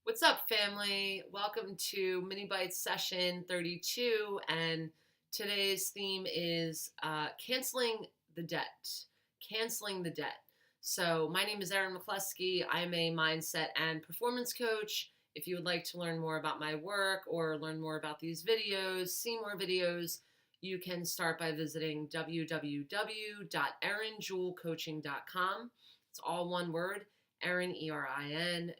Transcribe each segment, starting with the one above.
What's up, family? Welcome to Mini Bytes session 32, and today's theme is canceling the debt. Canceling the debt. So, my name is Erin McCluskey. I'm a mindset and performance coach. If you would like to learn more about my work or learn more about these videos, see more videos, you can start by visiting www.erinjewellcoaching.com. It's all one word. Erin, ERINJEWELL,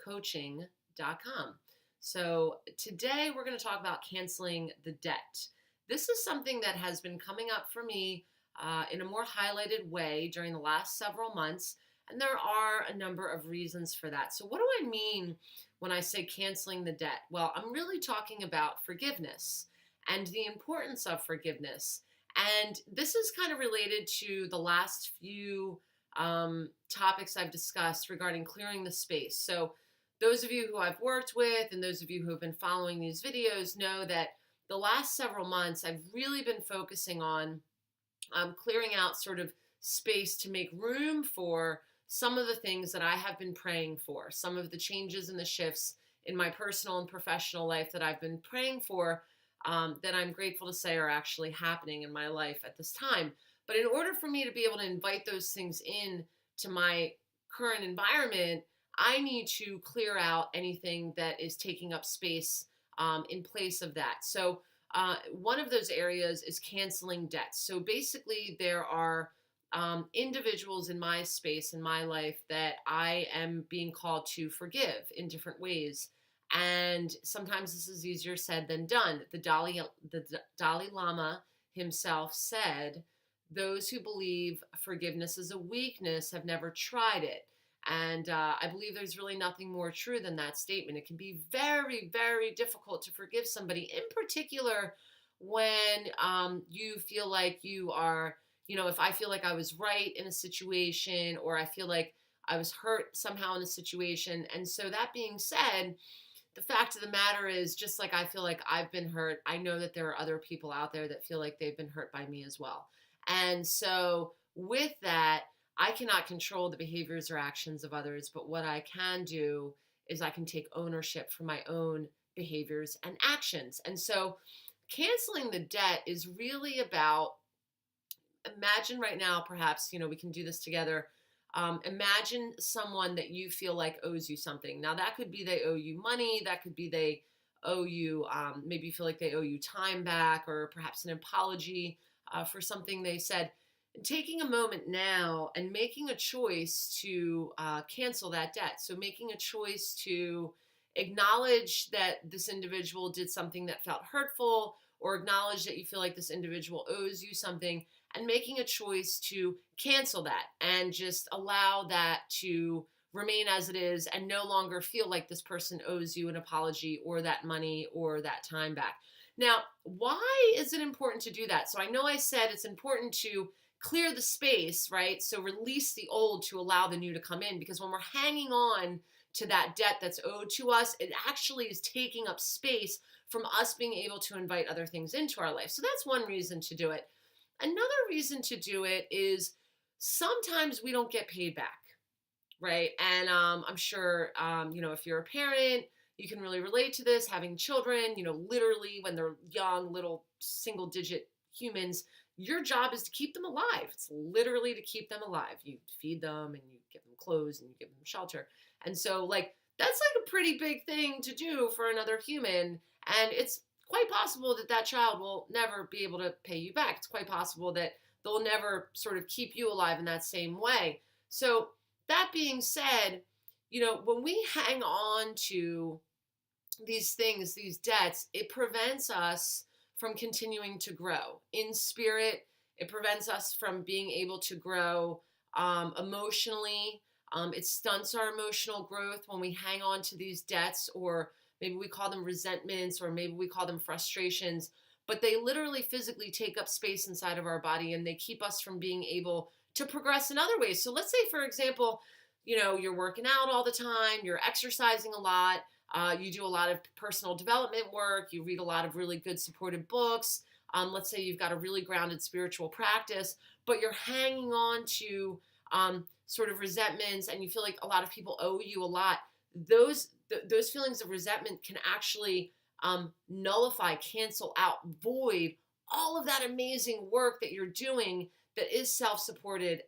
coaching.com. So today we're going to talk about canceling the debt. This is something that has been coming up for me in a more highlighted way during the last several months, and there are a number of reasons for that. So what do I mean when I say canceling the debt? Well, I'm really talking about forgiveness and the importance of forgiveness. And this is kind of related to the last few topics I've discussed regarding clearing the space. So those of you who I've worked with and those of you who have been following these videos know that the last several months I've really been focusing on clearing out sort of space to make room for some of the things that I have been praying for, some of the changes and the shifts in my personal and professional life that I've been praying for, that I'm grateful to say are actually happening in my life at this time. But in order for me to be able to invite those things in to my current environment, I need to clear out anything that is taking up space in place of that. So one of those areas is canceling debts. So basically, there are individuals in my space, in my life, that I am being called to forgive in different ways. And sometimes this is easier said than done. The Dalai Lama himself said, "Those who believe forgiveness is a weakness have never tried it." And I believe there's really nothing more true than that statement. It can be very, very difficult to forgive somebody, in particular when you feel like you are, if I feel like I was right in a situation or I feel like I was hurt somehow in a situation. And so that being said, the fact of the matter is, just like I feel like I've been hurt, I know that there are other people out there that feel like they've been hurt by me as well. And so with that, I cannot control the behaviors or actions of others, but what I can do is I can take ownership for my own behaviors and actions. And so canceling the debt is really about, imagine right now, perhaps, we can do this together. Imagine someone that you feel like owes you something. Now, that could be they owe you money. That could be they owe you, maybe you feel like they owe you time back or perhaps an apology for something they said. Taking a moment now and making a choice to cancel that debt. So making a choice to acknowledge that this individual did something that felt hurtful, or acknowledge that you feel like this individual owes you something, and making a choice to cancel that and just allow that to remain as it is and no longer feel like this person owes you an apology or that money or that time back. Now, why is it important to do that? So I know I said it's important to clear the space, right? So release the old to allow the new to come in, because when we're hanging on to that debt that's owed to us, it actually is taking up space from us being able to invite other things into our life. So that's one reason to do it. Another reason to do it is sometimes we don't get paid back, right? And I'm sure, if you're a parent, you can really relate to this, having children, literally when they're young, little single digit humans, your job is to keep them alive. It's literally to keep them alive. You feed them and you give them clothes and you give them shelter. And so that's a pretty big thing to do for another human. And it's quite possible that that child will never be able to pay you back. It's quite possible that they'll never sort of keep you alive in that same way. So that being said, when we hang on to these things, these debts, it prevents us from continuing to grow in spirit. It prevents us from being able to grow emotionally. It stunts our emotional growth when we hang on to these debts, or maybe we call them resentments, or maybe we call them frustrations, but they literally physically take up space inside of our body and they keep us from being able to progress in other ways. So let's say, for example, you're working out all the time, you're exercising a lot, you do a lot of personal development work, you read a lot of really good supportive books. Let's say you've got a really grounded spiritual practice, but you're hanging on to sort of resentments and you feel like a lot of people owe you a lot, those feelings of resentment can actually nullify, cancel out, void all of that amazing work that you're doing that is self-supportive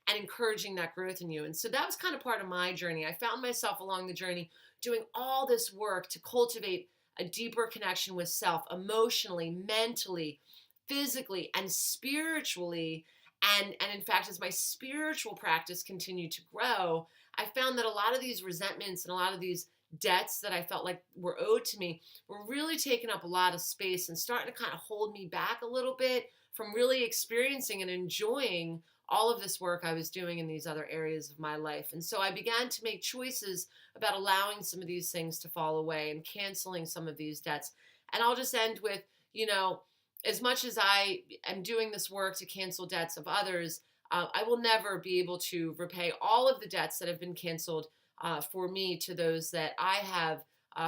and encouraging that growth in you. And so that was kind of part of my journey. I found myself along the journey doing all this work to cultivate a deeper connection with self emotionally, mentally, physically, and spiritually. And in fact, as my spiritual practice continued to grow, I found that a lot of these resentments and a lot of these debts that I felt like were owed to me were really taking up a lot of space and starting to kind of hold me back a little bit from really experiencing and enjoying all of this work I was doing in these other areas of my life. And so I began to make choices about allowing some of these things to fall away and canceling some of these debts. And I'll just end with, you know, as much as I am doing this work to cancel debts of others, I will never be able to repay all of the debts that have been canceled for me to those that I have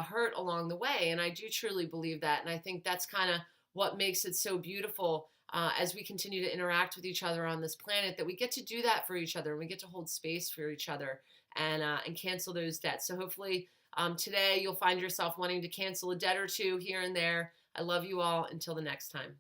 hurt along the way. And I do truly believe that. And I think that's kind of what makes it so beautiful as we continue to interact with each other on this planet, that we get to do that for each other and we get to hold space for each other and cancel those debts. So hopefully today you'll find yourself wanting to cancel a debt or two here and there. I love you all. Until the next time.